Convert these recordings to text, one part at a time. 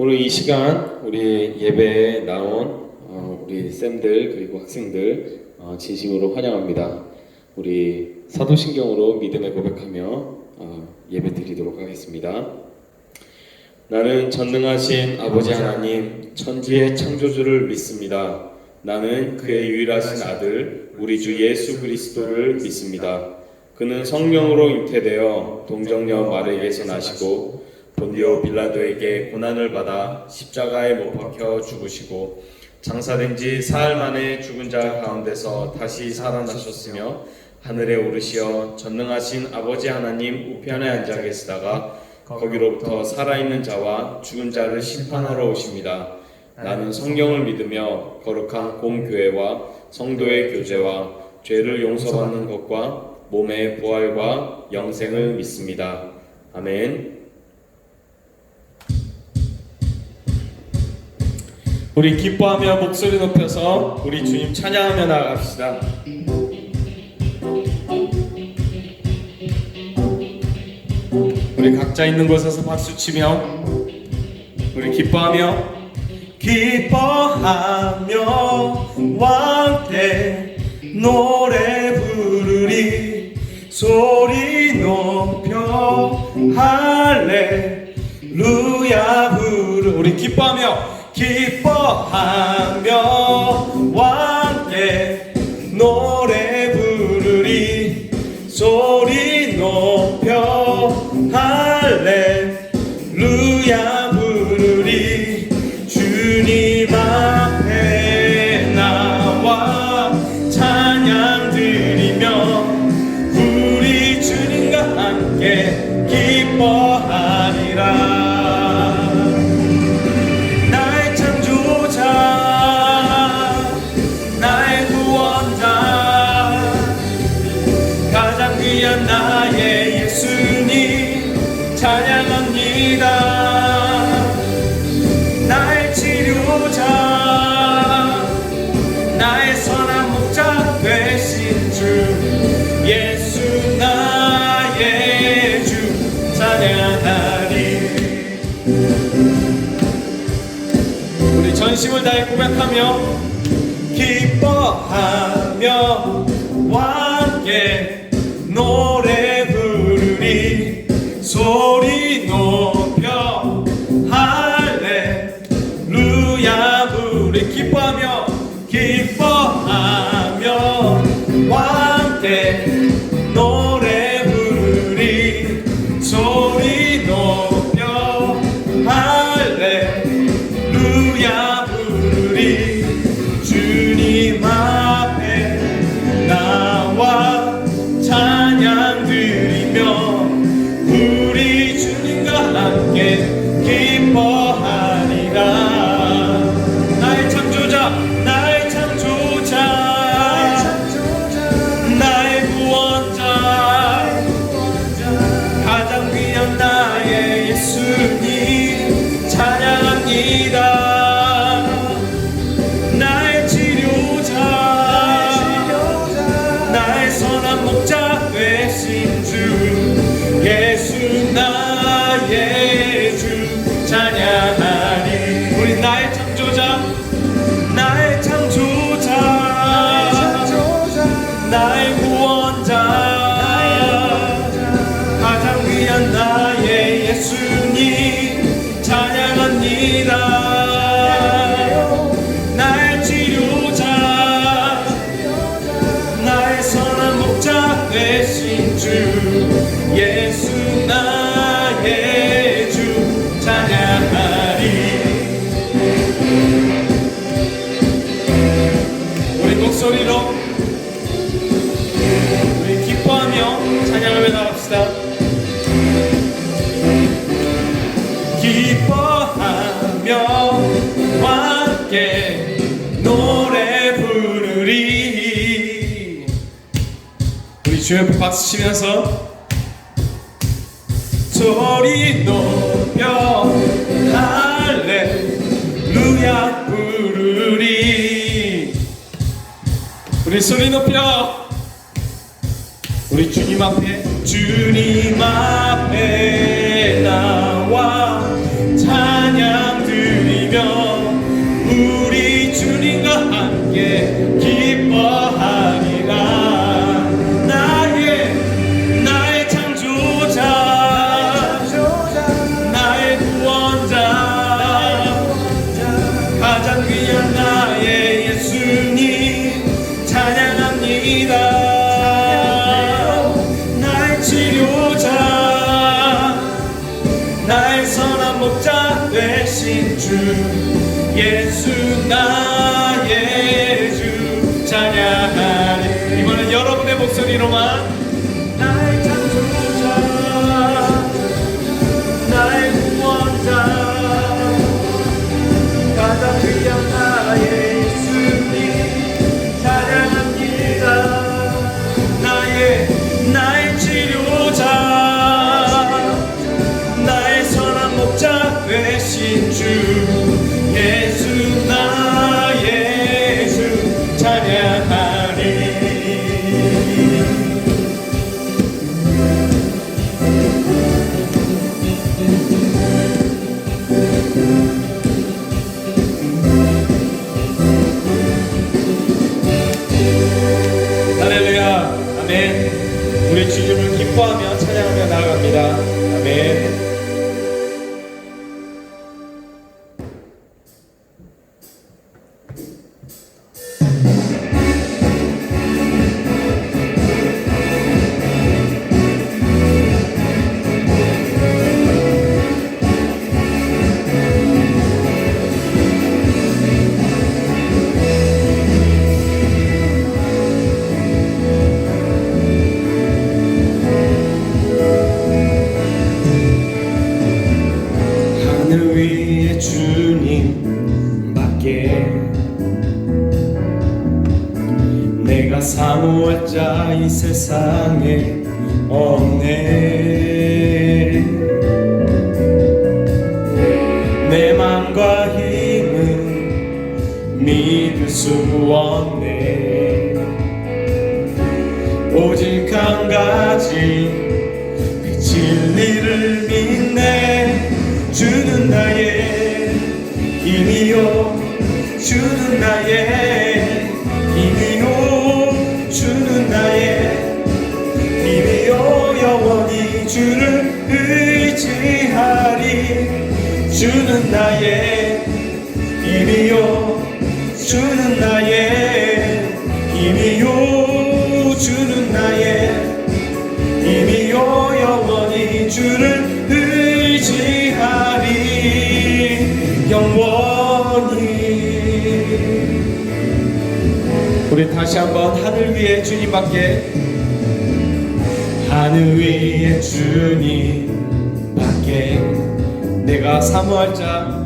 오늘 이 시간 우리 예배에 나온 우리 쌤들 그리고 학생들 진심으로 환영합니다. 우리 사도신경으로 믿음을 고백하며 예배 드리도록 하겠습니다. 나는 전능하신 아버지 하나님 천지의 창조주를 믿습니다. 나는 그의 유일하신 아들 우리 주 예수 그리스도를 믿습니다. 그는 성령으로 잉태되어 동정녀 마리아에서 나시고 본디오 빌라도에게 고난을 받아 십자가에 못 박혀 죽으시고 장사된 지 사흘 만에 죽은 자 가운데서 다시 살아나셨으며 하늘에 오르시어 전능하신 아버지 하나님 우편에 앉아 계시다가 거기로부터 살아있는 자와 죽은 자를 심판하러 오십니다. 나는 성경을 믿으며 거룩한 공교회와 성도의 교제와 죄를 용서받는 것과 몸의 부활과 영생을 믿습니다. 아멘. 우리 기뻐하며 목소리 높여서 우리 주님 찬양하며 나아갑시다. 우리 각자 있는 곳에서 박수치며 우리 기뻐하며 왕께 노래 부르리 소리 높여 할렐루야 부르 우리 기뻐하며 왕께 노래 부르리 소리 높여 할렐루야 부르리 주님 앞에 나와 찬양 드리며 우리 주님과 함께 기뻐하리라. 나의 예수님 찬양합니다. 나의 치료자 나의 선한 목자 되신 주 예수 나의 주 찬양하리. 우리 전심을 다해 고백하며 기뻐하며 왕께 노래 부르리 소리 높여 할렐루야 부르리 기뻐하며 왕께 노래 부르리 소리 높여 할렐루야 부르리 주님 앞에 나와 찬양 드리며 우리 주님과 함께 기뻐하리라. 나의 창조자 나의 구원자 가장 귀한 나의 예수님 찬양합니다. 나의 치료자 나의 선한 목자 되신 주 예수 나의 주 찬양하리. 우리 나의 창조자 나의 구원자 가장 귀한 나의 예수님 찬양합니다. 나의 치료자 나의 선한 목자 되신 주 예수 나의 주 찬양하리. 우리 목소리로 우리 기뻐하며 찬양하며 나갑시다. 기뻐하며 함께 노래 부르리. 우리 주 옆에 박수 치면서 소리 높여 할렐루야 부르리. 우리 소리 높여 우리 주님 앞에 나와 찬양 동안 나의 창조자, 나의 구원자, 가장 귀한 나의 예수님 찬양합니다. 나의 치료자, 나의 선한 목자 되신 주 예수, 나의 예수 찬양하리. 할렐루야, 아멘. 우리 주님을 기뻐하며 찬양하며 나아갑니다. 아멘. 하늘 위에 주님밖에 내가 사모할 자 이 세상에 없네. 내 맘과 힘은 믿을 수 없네. 오직 한 가지 그 진리를 믿네. 주는 나의 힘이요, 주는 나의 힘이요, 주는 나의 힘이요. 영원히 주를 의지하리. 주는 나의 힘이요, 주는 나의 힘이요, 주는 나의 힘이요. 영원히 주를 의지하리. 영원히. 우리 다시 한번 하늘 위에 주님밖에, 하늘 위에 주님밖에 내가 사모할 자,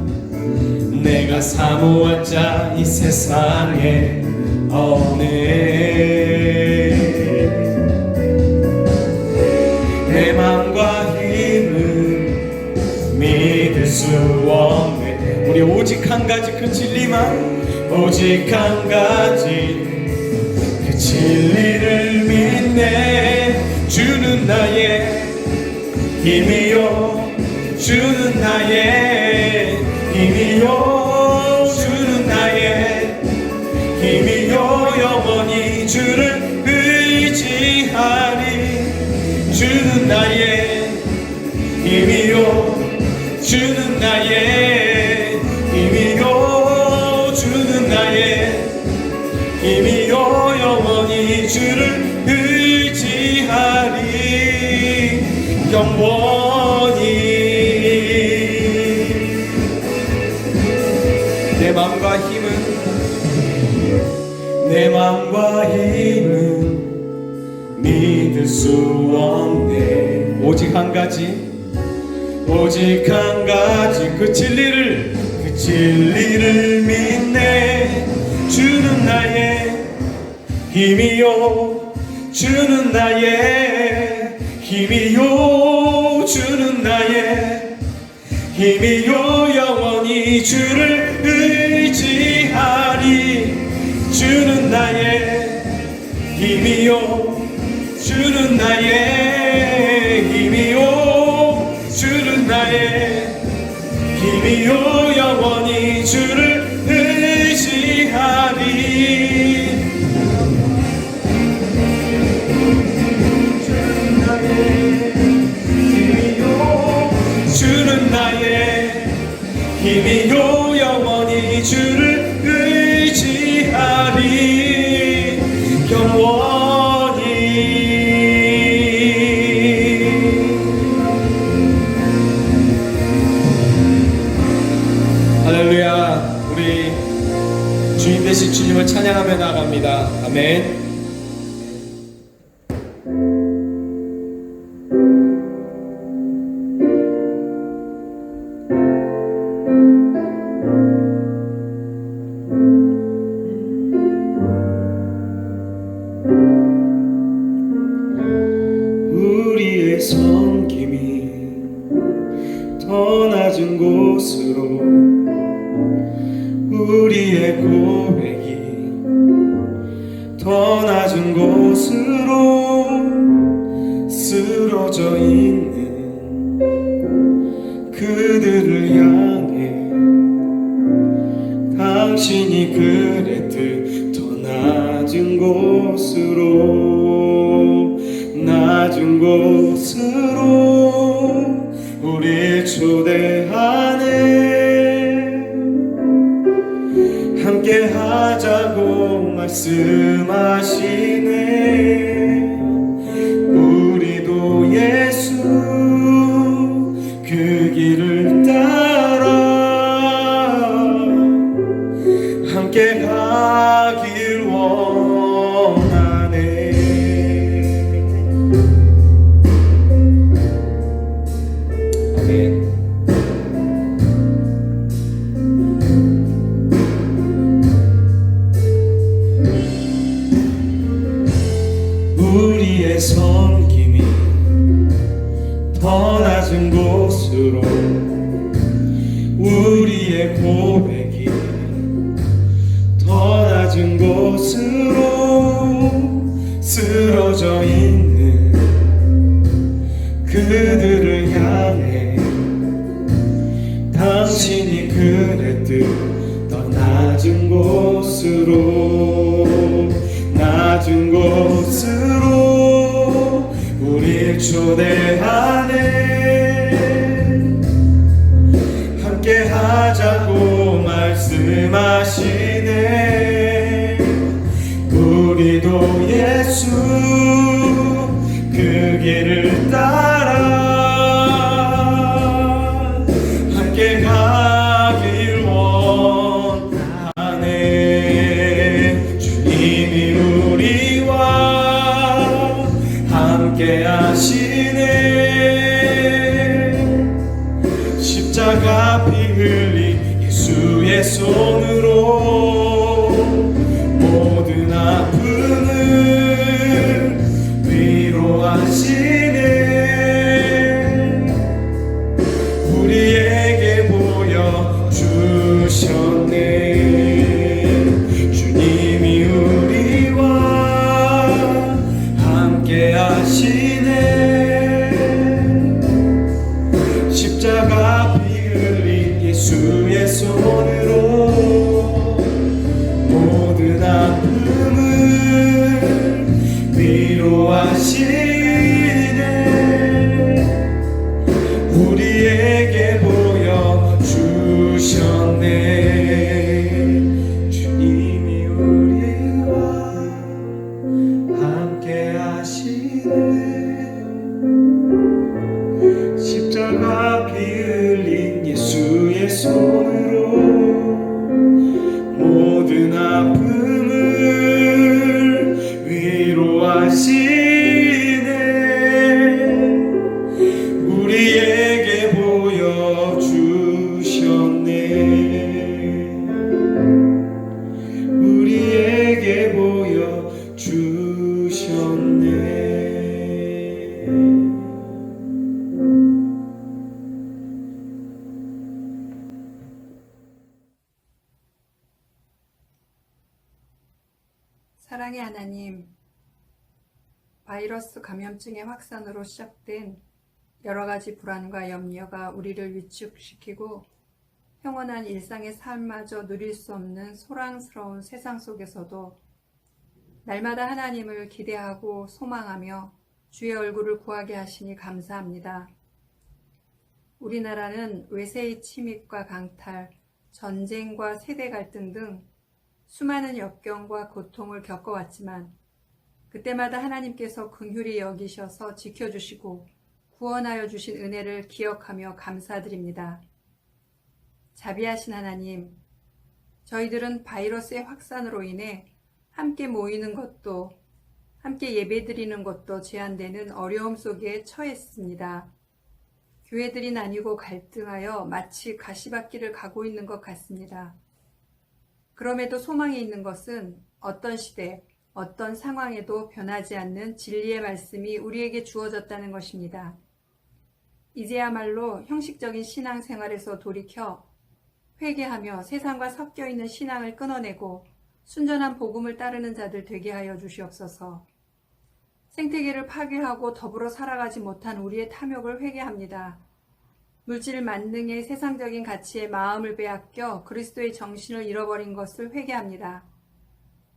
내가 사모할 자 이 세상에 없네. 내 맘과 힘은 믿을 수 없네. 우리 오직 한 가지 그 진리만, 오직 한 가지 그 진리를 믿네. 주는 나의 힘이요, 주는 나의 힘이요, 주는 나의 힘이요. 영원히 주를 의지하리. 주는 나의 힘이요, 주는 나의 힘이요, 주는 나의 힘이요. 영원히 주를 의지하리. 영원히. 내 맘과 힘은, 내 맘과 힘은 믿을 수 없네. 오직 한 가지, 오직 한 가지 그 진리를 믿네. 주는 나의 힘이요, 주는 나의 힘이요, 주는 나의 힘이요. 영원히 주를 의지하리. 주는 나의 힘이요, 주는 나의 힘이요, 주는 나의 힘이요. 영원히 주를 의지하리. 주는 나의 힘이요, 주는 나의 힘이요. 영원히 주를 의지하리. 영원히. 할렐루야. 섬김이 더 낮은 곳으로 우리의 고백이 더 낮은 곳으로 쓰러져 있는 그들을 향해 당신이 그랬듯 더 낮은 곳으로 우릴 초대하네. 함께 하자고 말씀하시네. 우리도 예수 그 길을 따라 함께 가길 원하네. 아멘. 우리의 섬김이 더 낮은 곳으로 우리의 고백이 더 낮은 곳으로 쓰러져 있는 그들을 향해 당신이 그랬듯 더 낮은 곳으로 우릴 초대하네. 함께 하자고 말씀하시네. 우리도 예수 그 길을 따라 함께 가길 원하네. 주님이 우리와 함께 하시네. 십자가 피 흘린 예수의 손으로 모든 아픔을 위로하시네. 우리에게 보여주셨네. 주님이 우리와 함께 하시네. 십자가 피 흘린 예수의 손으로 모든 아픔을 위로하시네. 우리에게 보여주셨네. 주님이 우리와 함께 하시네. 십자가 피 흘린 예수의 손으로 모든 아픔을 위로하시네. 우리에게 보여주셨네. 우리에게 보여주셨네. 사랑의 하나님, 바이러스 감염증의 확산으로 시작된 여러 가지 불안과 염려가 우리를 위축시키고 평온한 일상의 삶마저 누릴 수 없는 소란스러운 세상 속에서도 날마다 하나님을 기대하고 소망하며 주의 얼굴을 구하게 하시니 감사합니다. 우리나라는 외세의 침입과 강탈, 전쟁과 세대 갈등 등 수많은 역경과 고통을 겪어왔지만 그때마다 하나님께서 긍휼히 여기셔서 지켜주시고 구원하여 주신 은혜를 기억하며 감사드립니다. 자비하신 하나님, 저희들은 바이러스의 확산으로 인해 함께 모이는 것도 함께 예배드리는 것도 제한되는 어려움 속에 처했습니다. 교회들이 나뉘고 갈등하여 마치 가시밭길을 가고 있는 것 같습니다. 그럼에도 소망이 있는 것은 어떤 시대, 어떤 상황에도 변하지 않는 진리의 말씀이 우리에게 주어졌다는 것입니다. 이제야말로 형식적인 신앙생활에서 돌이켜 회개하며 세상과 섞여 있는 신앙을 끊어내고 순전한 복음을 따르는 자들 되게 하여 주시옵소서. 생태계를 파괴하고 더불어 살아가지 못한 우리의 탐욕을 회개합니다. 물질 만능의 세상적인 가치에 마음을 빼앗겨 그리스도의 정신을 잃어버린 것을 회개합니다.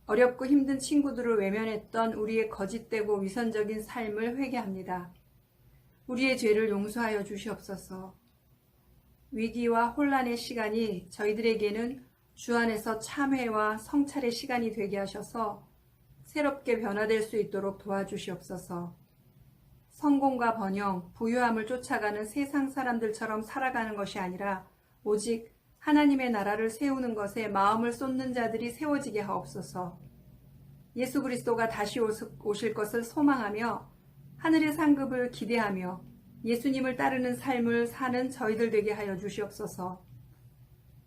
어렵고 힘든 친구들을 외면했던 우리의 거짓되고 위선적인 삶을 회개합니다. 우리의 죄를 용서하여 주시옵소서. 위기와 혼란의 시간이 저희들에게는 주 안에서 참회와 성찰의 시간이 되게 하셔서 새롭게 변화될 수 있도록 도와주시옵소서. 성공과 번영, 부유함을 쫓아가는 세상 사람들처럼 살아가는 것이 아니라 오직 하나님의 나라를 세우는 것에 마음을 쏟는 자들이 세워지게 하옵소서. 예수 그리스도가 다시 오실 것을 소망하며 하늘의 상급을 기대하며 예수님을 따르는 삶을 사는 저희들 되게 하여 주시옵소서.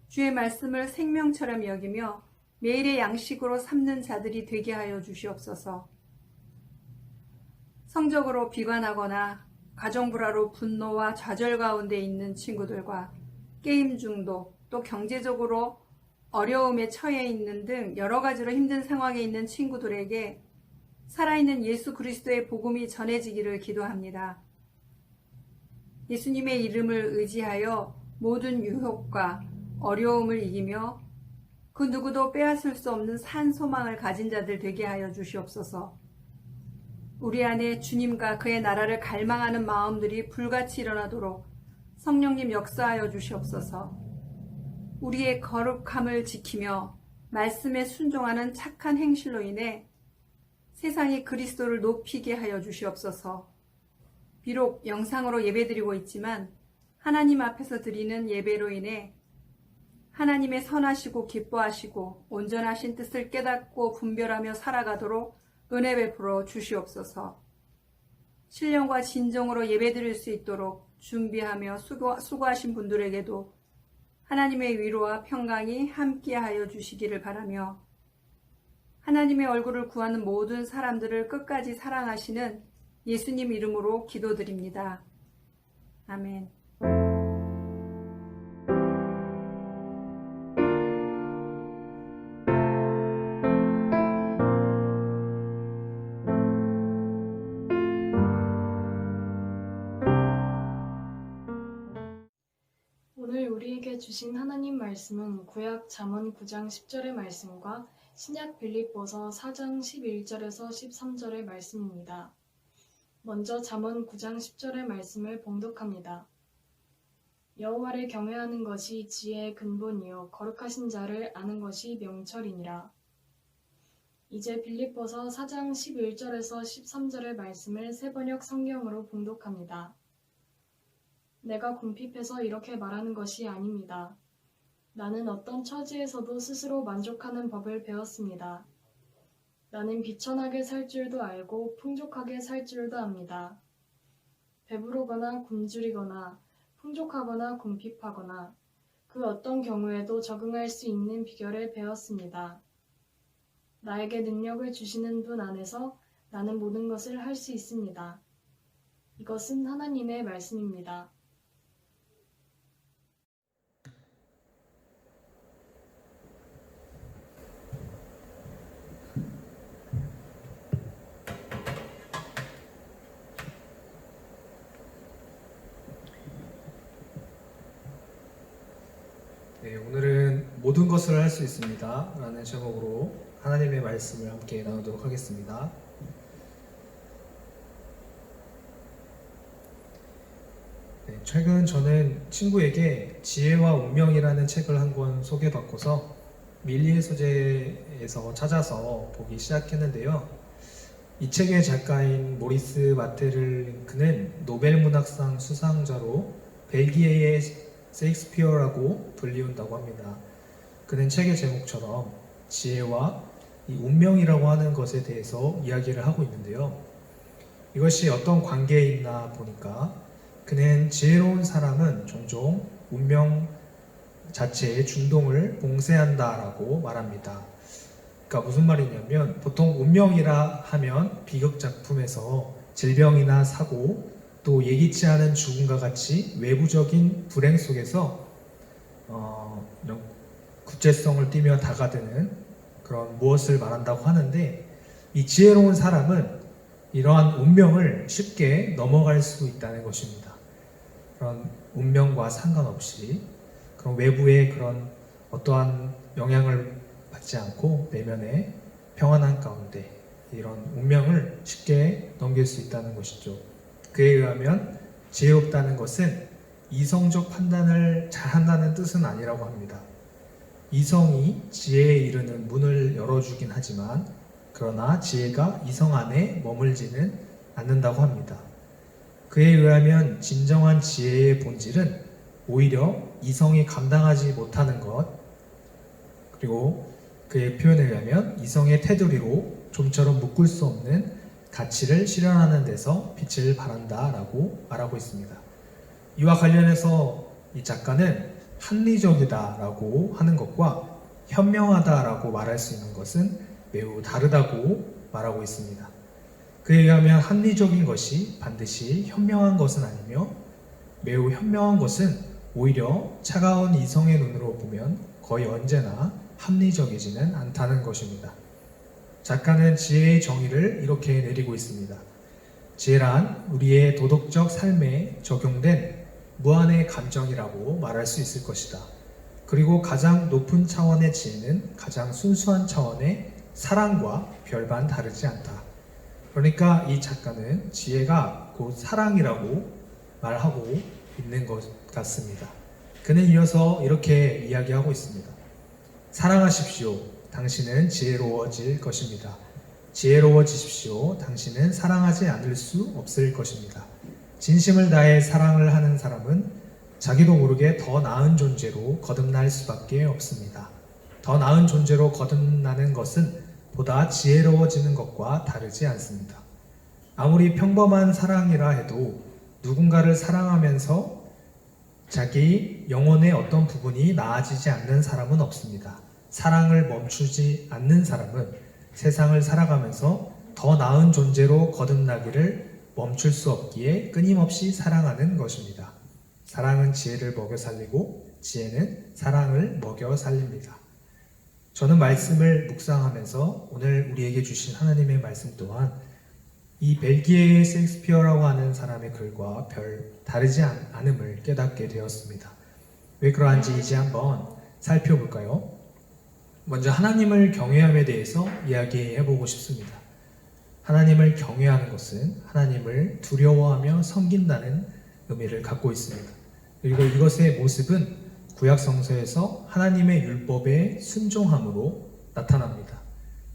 주의 말씀을 생명처럼 여기며 매일의 양식으로 삼는 자들이 되게 하여 주시옵소서. 성적으로 비관하거나 가정불화로 분노와 좌절 가운데 있는 친구들과 게임 중독, 또 경제적으로 어려움에 처해 있는 등 여러 가지로 힘든 상황에 있는 친구들에게 살아있는 예수 그리스도의 복음이 전해지기를 기도합니다. 예수님의 이름을 의지하여 모든 유혹과 어려움을 이기며 그 누구도 빼앗을 수 없는 산 소망을 가진 자들 되게 하여 주시옵소서. 우리 안에 주님과 그의 나라를 갈망하는 마음들이 불같이 일어나도록 성령님 역사하여 주시옵소서. 우리의 거룩함을 지키며 말씀에 순종하는 착한 행실로 인해 세상이 그리스도를 높이게 하여 주시옵소서. 비록 영상으로 예배드리고 있지만 하나님 앞에서 드리는 예배로 인해 하나님의 선하시고 기뻐하시고 온전하신 뜻을 깨닫고 분별하며 살아가도록 은혜 베풀어 주시옵소서. 신령과 진정으로 예배드릴 수 있도록 준비하며 수고하신 분들에게도 하나님의 위로와 평강이 함께하여 주시기를 바라며 하나님의 얼굴을 구하는 모든 사람들을 끝까지 사랑하시는 예수님 이름으로 기도드립니다. 아멘. 오늘 우리에게 주신 하나님 말씀은 구약 잠언 9장 10절의 말씀과 신약 빌립보서 4장 11절에서 13절의 말씀입니다. 먼저 잠언 9장 10절의 말씀을 봉독합니다. 여호와를 경외하는 것이 지혜의 근본이요 거룩하신 자를 아는 것이 명철이니라. 이제 빌립보서 4장 11절에서 13절의 말씀을 새번역 성경으로 봉독합니다. 내가 궁핍해서 이렇게 말하는 것이 아닙니다. 나는 어떤 처지에서도 스스로 만족하는 법을 배웠습니다. 나는 비천하게 살 줄도 알고 풍족하게 살 줄도 압니다. 배부르거나 굶주리거나 풍족하거나 궁핍하거나 그 어떤 경우에도 적응할 수 있는 비결을 배웠습니다. 나에게 능력을 주시는 분 안에서 나는 모든 것을 할 수 있습니다. 이것은 하나님의 말씀입니다. 네, 오늘은 모든 것을 할 수 있습니다 라는 제목으로 하나님의 말씀을 함께 나누도록 하겠습니다. 네, 최근 저는 친구에게 지혜와 운명이라는 책을 한 권 소개받고서 밀리의 소재에서 찾아서 보기 시작했는데요. 이 책의 작가인 모리스 마테르링크는 노벨문학상 수상자로 벨기에의 셰익스피어라고 불리운다고 합니다. 그는 책의 제목처럼 지혜와 이 운명이라고 하는 것에 대해서 이야기를 하고 있는데요. 이것이 어떤 관계에 있나 보니까 그는 지혜로운 사람은 종종 운명 자체의 준동을 봉쇄한다라고 말합니다. 그러니까 무슨 말이냐면 보통 운명이라 하면 비극 작품에서 질병이나 사고 또 예기치 않은 죽음과 같이 외부적인 불행 속에서 이런 구체성을 띠며 다가드는 그런 무엇을 말한다고 하는데, 이 지혜로운 사람은 이러한 운명을 쉽게 넘어갈 수 있다는 것입니다. 그런 운명과 상관없이 그런 외부의 그런 어떠한 영향을 받지 않고 내면의 평안한 가운데 이런 운명을 쉽게 넘길 수 있다는 것이죠. 그에 의하면 지혜롭다는 것은 이성적 판단을 잘한다는 뜻은 아니라고 합니다. 이성이 지혜에 이르는 문을 열어주긴 하지만 그러나 지혜가 이성 안에 머물지는 않는다고 합니다. 그에 의하면 진정한 지혜의 본질은 오히려 이성이 감당하지 못하는 것, 그리고 그의 표현에 의하면 이성의 테두리로 좀처럼 묶을 수 없는 가치를 실현하는 데서 빛을 발한다라고 말하고 있습니다. 이와 관련해서 이 작가는 합리적이다라고 하는 것과 현명하다라고 말할 수 있는 것은 매우 다르다고 말하고 있습니다. 그에 의하면 합리적인 것이 반드시 현명한 것은 아니며 매우 현명한 것은 오히려 차가운 이성의 눈으로 보면 거의 언제나 합리적이지는 않다는 것입니다. 작가는 지혜의 정의를 이렇게 내리고 있습니다. 지혜란 우리의 도덕적 삶에 적용된 무한의 감정이라고 말할 수 있을 것이다. 그리고 가장 높은 차원의 지혜는 가장 순수한 차원의 사랑과 별반 다르지 않다. 그러니까 이 작가는 지혜가 곧 사랑이라고 말하고 있는 것 같습니다. 그는 이어서 이렇게 이야기하고 있습니다. 사랑하십시오. 당신은 지혜로워질 것입니다. 지혜로워지십시오. 당신은 사랑하지 않을 수 없을 것입니다. 진심을 다해 사랑을 하는 사람은 자기도 모르게 더 나은 존재로 거듭날 수밖에 없습니다. 더 나은 존재로 거듭나는 것은 보다 지혜로워지는 것과 다르지 않습니다. 아무리 평범한 사랑이라 해도 누군가를 사랑하면서 자기 영혼의 어떤 부분이 나아지지 않는 사람은 없습니다. 사랑을 멈추지 않는 사람은 세상을 살아가면서 더 나은 존재로 거듭나기를 멈출 수 없기에 끊임없이 사랑하는 것입니다. 사랑은 지혜를 먹여 살리고 지혜는 사랑을 먹여 살립니다. 저는 말씀을 묵상하면서 오늘 우리에게 주신 하나님의 말씀 또한 이 벨기에의 셰익스피어라고 하는 사람의 글과 별 다르지 않음을 깨닫게 되었습니다. 왜 그러한지 이제 한번 살펴볼까요? 먼저 하나님을 경외함에 대해서 이야기해 보고 싶습니다. 하나님을 경외하는 것은 하나님을 두려워하며 섬긴다는 의미를 갖고 있습니다. 그리고 이것의 모습은 구약 성서에서 하나님의 율법에 순종함으로 나타납니다.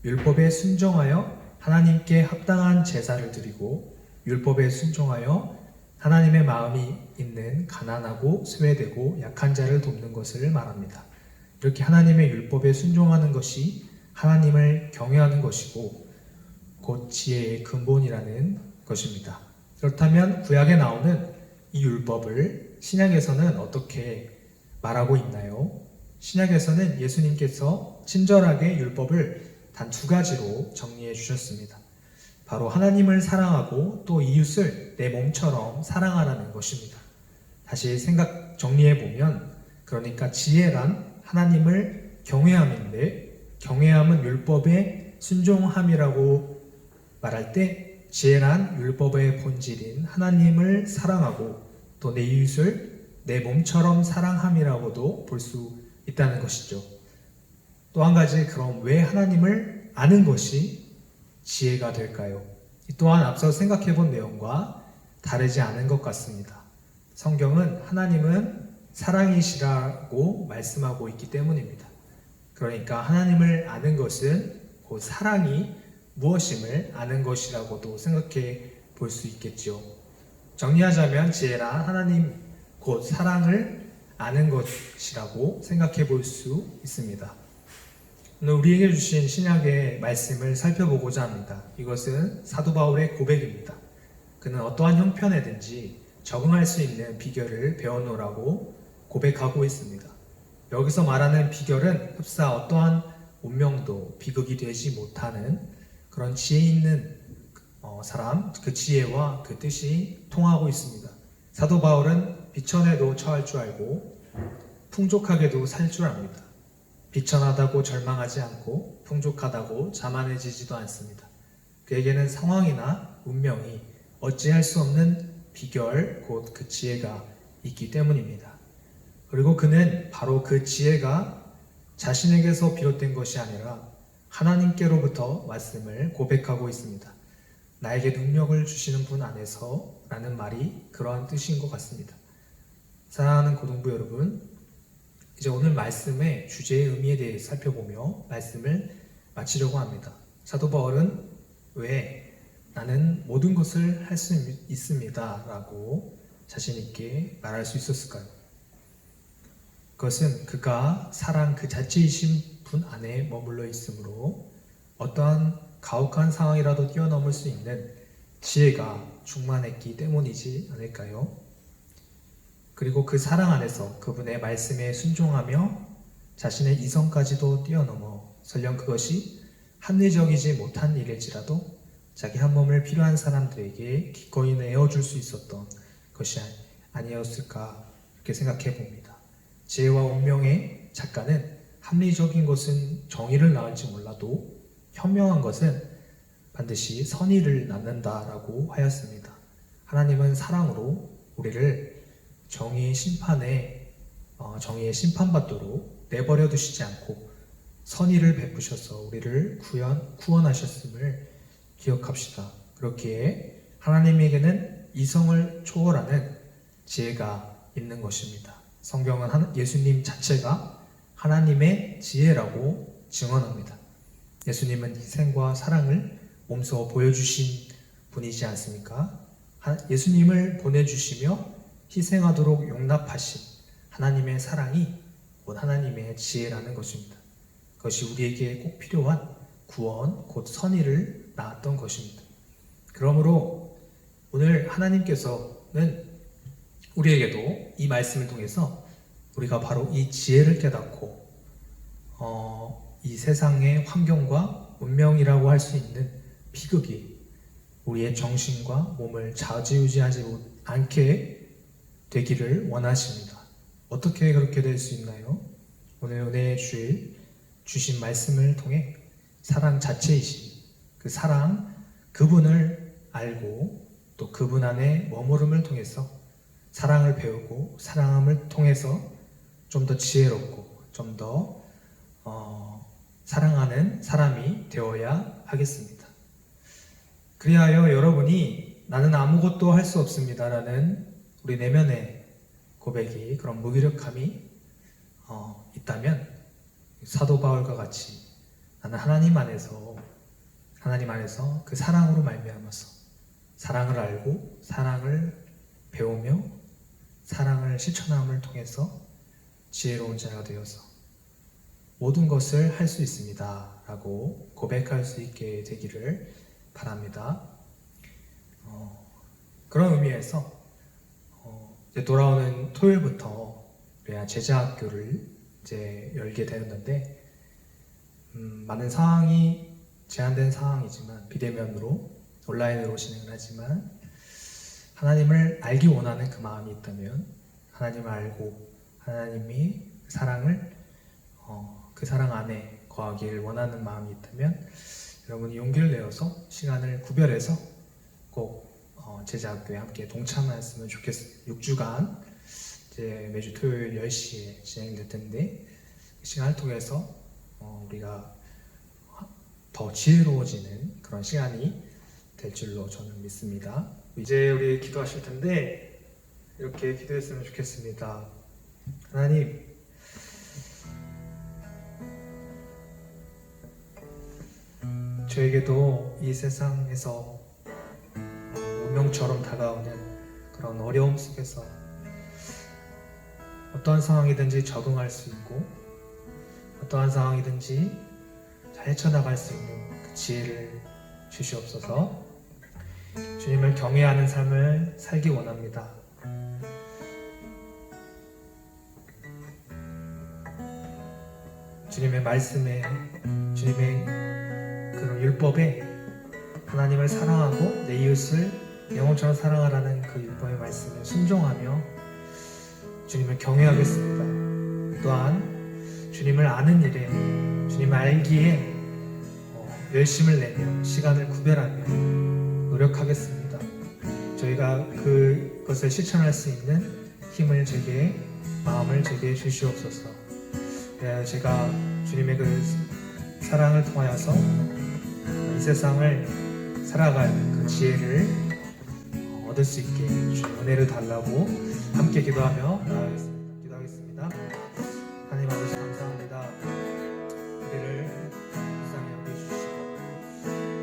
율법에 순종하여 하나님께 합당한 제사를 드리고 율법에 순종하여 하나님의 마음이 있는 가난하고 소외되고 약한 자를 돕는 것을 말합니다. 이렇게 하나님의 율법에 순종하는 것이 하나님을 경외하는 것이고 곧 지혜의 근본이라는 것입니다. 그렇다면 구약에 나오는 이 율법을 신약에서는 어떻게 말하고 있나요? 신약에서는 예수님께서 친절하게 율법을 단 두 가지로 정리해 주셨습니다. 바로 하나님을 사랑하고 또 이웃을 내 몸처럼 사랑하라는 것입니다. 다시 정리해 보면, 그러니까 지혜란 하나님을 경외함인데, 경외함은 율법에 순종함이라고 말할 때 지혜란 율법의 본질인 하나님을 사랑하고 또 내 이웃을 내 몸처럼 사랑함이라고도 볼 수 있다는 것이죠. 또 한 가지, 그럼 왜 하나님을 아는 것이 지혜가 될까요? 또한 앞서 생각해 본 내용과 다르지 않은 것 같습니다. 성경은 하나님은 사랑이시라고 말씀하고 있기 때문입니다. 그러니까 하나님을 아는 것은 곧 사랑이 무엇임을 아는 것이라고도 생각해 볼 수 있겠죠. 정리하자면 지혜란 하나님 곧 사랑을 아는 것이라고 생각해 볼 수 있습니다. 오늘 우리에게 주신 신약의 말씀을 살펴보고자 합니다. 이것은 사도 바울의 고백입니다. 그는 어떠한 형편에든지 적응할 수 있는 비결을 배워놓으라고 고백하고 있습니다. 여기서 말하는 비결은 흡사 어떠한 운명도 비극이 되지 못하는 그런 지혜 있는 사람, 그 지혜와 그 뜻이 통하고 있습니다. 사도 바울은 비천에도 처할 줄 알고 풍족하게도 살 줄 압니다. 비천하다고 절망하지 않고 풍족하다고 자만해지지도 않습니다. 그에게는 상황이나 운명이 어찌할 수 없는 비결, 곧 그 지혜가 있기 때문입니다. 그리고 그는 바로 그 지혜가 자신에게서 비롯된 것이 아니라 하나님께로부터 말씀을 고백하고 있습니다. 나에게 능력을 주시는 분 안에서 라는 말이 그러한 뜻인 것 같습니다. 사랑하는 고등부 여러분, 이제 오늘 말씀의 주제의 의미에 대해 살펴보며 말씀을 마치려고 합니다. 사도 바울은 왜 나는 모든 것을 할 수 있습니다 라고 자신 있게 말할 수 있었을까요? 그것은 그가 사랑 그 자체이신 분 안에 머물러 있으므로 어떠한 가혹한 상황이라도 뛰어넘을 수 있는 지혜가 충만했기 때문이지 않을까요? 그리고 그 사랑 안에서 그분의 말씀에 순종하며 자신의 이성까지도 뛰어넘어 설령 그것이 합리적이지 못한 일일지라도 자기 한 몸을 필요한 사람들에게 기꺼이 내어줄 수 있었던 것이 아니었을까 이렇게 생각해 봅니다. 지혜와 운명의 작가는 합리적인 것은 정의를 낳을지 몰라도 현명한 것은 반드시 선의를 낳는다라고 하였습니다. 하나님은 사랑으로 우리를 정의의 심판받도록 내버려 두시지 않고 선의를 베푸셔서 우리를 구원하셨음을 기억합시다. 그렇기에 하나님에게는 이성을 초월하는 지혜가 있는 것입니다. 성경은 예수님 자체가 하나님의 지혜라고 증언합니다. 예수님은 희생과 사랑을 몸소 보여주신 분이지 않습니까? 예수님을 보내주시며 희생하도록 용납하신 하나님의 사랑이 곧 하나님의 지혜라는 것입니다. 그것이 우리에게 꼭 필요한 구원, 곧 선의를 낳았던 것입니다. 그러므로 오늘 하나님께서는 우리에게도 이 말씀을 통해서 우리가 바로 이 지혜를 깨닫고 이 세상의 환경과 운명이라고 할 수 있는 비극이 우리의 정신과 몸을 좌지우지하지 않게 되기를 원하십니다. 어떻게 그렇게 될 수 있나요? 오늘 은혜의 주일 주신 말씀을 통해 사랑 자체이신 그 사랑, 그분을 알고 또 그분 안에 머무름을 통해서 사랑을 배우고 사랑함을 통해서 좀 더 지혜롭고 좀 더 사랑하는 사람이 되어야 하겠습니다. 그리하여 여러분이 나는 아무것도 할 수 없습니다 라는 우리 내면의 고백이 그런 무기력함이 있다면 사도 바울과 같이 나는 하나님 안에서 그 사랑으로 말미암아서 사랑을 알고 사랑을 배우며 사랑을 실천함을 통해서 지혜로운 자가 되어서 모든 것을 할 수 있습니다 라고 고백할 수 있게 되기를 바랍니다. 그런 의미에서 이제 돌아오는 토요일부터 우리가 제자학교를 이제 열게 되었는데 많은 상황이 제한된 상황이지만 비대면으로 온라인으로 진행을 하지만 하나님을 알기 원하는 그 마음이 있다면 하나님을 알고 하나님이 사랑을 그 사랑 안에 거하기를 원하는 마음이 있다면 여러분이 용기를 내어서 시간을 구별해서 꼭 제자학교에 함께 동참하였으면 좋겠습니다. 6주간 이제 매주 토요일 10시에 진행될 텐데 그 시간을 통해서 우리가 더 지혜로워지는 그런 시간이 될 줄로 저는 믿습니다. 이제 우리 기도하실 텐데 이렇게 기도했으면 좋겠습니다. 하나님, 저에게도 이 세상에서 운명처럼 다가오는 그런 어려움 속에서 어떠한 상황이든지 적응할 수 있고 어떠한 상황이든지 잘 헤쳐나갈 수 있는 그 지혜를 주시옵소서. 주님을 경외하는 삶을 살기 원합니다. 주님의 말씀에, 주님의 그 율법에 하나님을 사랑하고 내 이웃을 영혼처럼 사랑하라는 그 율법의 말씀에 순종하며 주님을 경외하겠습니다. 또한 주님을 아는 일에, 주님을 알기에 열심을 내며 시간을 구별하며 노력하겠습니다. 저희가 그것을 실천할 수 있는 힘을 제게, 마음을 제게 주시옵소서. 제가 주님의 그 사랑을 통하여서 이 세상을 살아갈 그 지혜를 얻을 수 있게 주님 은혜를 달라고 함께 기도하며 나아가겠습니다. 기도하겠습니다. 하나님 아버지 감사합니다. 우리를 불쌍히 여겨주시고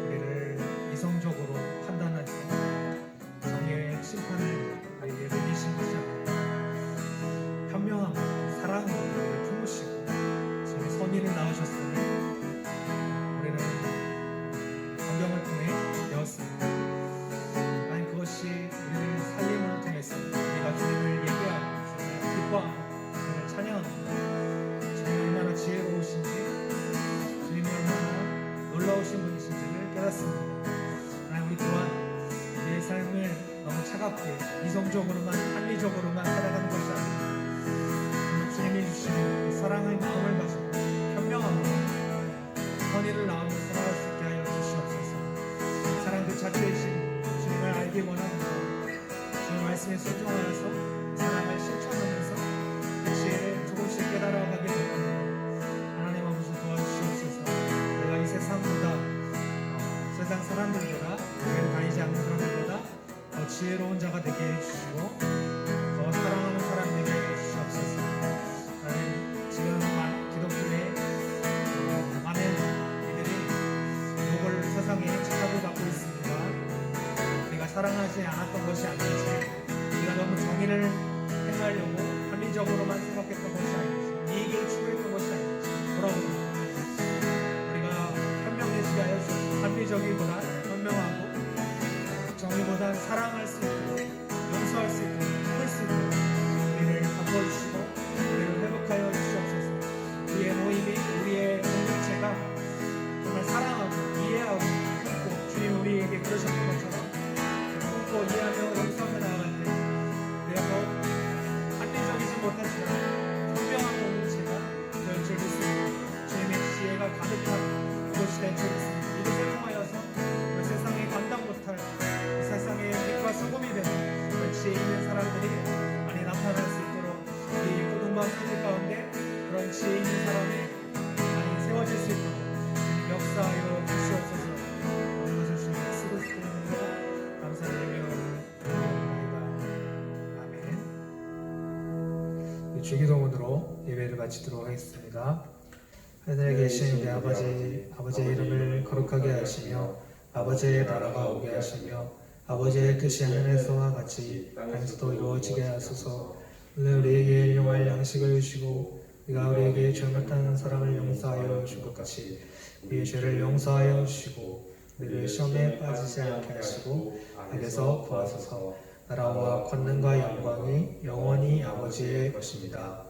우리를 이성적으로 판단해서 정의의 심판을 우리에게 내리신 것이 아니라 현명함, 사랑으로 우리를 품으시고 주님의 선의를 낳으셨으니 우리는 성경을 통해 배웠습니다. 하나님, 그것이 우리를 살림을 통해서 우리가 주님을 예배하고 주님을 기뻐하고 주님을 찬양합니다. 주님이 얼마나 지혜로우신지, 주님이 얼마나 놀라우신 분이신지를 깨닫습니다. 하나님, 우리 또한 우리의 삶을 너무 차갑게 이성적으로만, 합리적으로만 살아가는 것이 아니라 주님이 주시는 사랑의 마음을 가지고 현명함으로 선의를 낳으며 살아갈 수 있게 하여 주시옵소서. 사랑 그 자체이신 주님을 알기 원합니다. 주님 말씀에 순종하여서 사랑을 실천하면서 그 지혜를 조금씩 깨달아가게 원합니다. 하나님 아버지 도와주시옵소서. 내가 이 세상보다 세상 사람들보다, 교회를 다니지 않는 사람들보다 더 지혜로운 자가 되게 해주시고 더 사랑하는 사람 되게 해주시옵소서. 하나님, 지금 기독교의 많은 이들이 욕을 세상에 착각을 받고 있습니다. 우리가 사랑하지 않았던 것이 아닌지, 우리가 너무 정의를 행하려고 합리적으로만 생각했던 것이 아닌지, 이익을 추구했던 것이 아닌지 돌아봅니다. 우리가 현명해지게 하여 주시고 합리적이보다 현명하고 정의보다 사랑할 수 있고 용서할 수 있고 풀 수 있고 우리를 바꿔주시고 우리를 회복하여 주시옵소서. 우리의 모임이, 우리의 공동체가 정말 사랑하고 이해하고 품고 주님 우리에게 그러셨던 것처럼 품고 이해하며 용서하며 나아갈 때 우리가 더 합리적이지 못하지만 현명한 공동체가 될 줄 믿습니다. 주님의 지혜가 가득한 이곳이 될 줄 믿습니다. 이것을 통하여서 그 세상에 감당 못할 이 세상의 빛과 소금이 되는 그런 지혜 있는 사람들이 많이 나타날 수 있도록 이 고등반 성지 가운데 그런 지혜 있는 사람이 많이 세워질 수 있도록 역사하여 주시옵소서. 모든 것을 주님께 쓰고 싶은 이름으로 감사드리며 기도합니다. 아멘. 주기도문으로 예배를 마치도록 하겠습니다. 하늘에 계신 우리 아버지의 이름을 거룩하게 하시며 아버지의 나라가 오게 하시며 아버지의 뜻이 하늘에서와 같이 땅에서도 이루어지게 하소서. 오늘 우리에게 일용할 양식을 주시고 우리가 우리에게 잘못한 사람을 용서하여 준 것 같이 우리의 죄를 용서하여 주시고 우리를 시험에 빠지지 않게 하시고 악에서 구하소서. 나라와 권능과 영광이 영원히 아버지의 것입니다.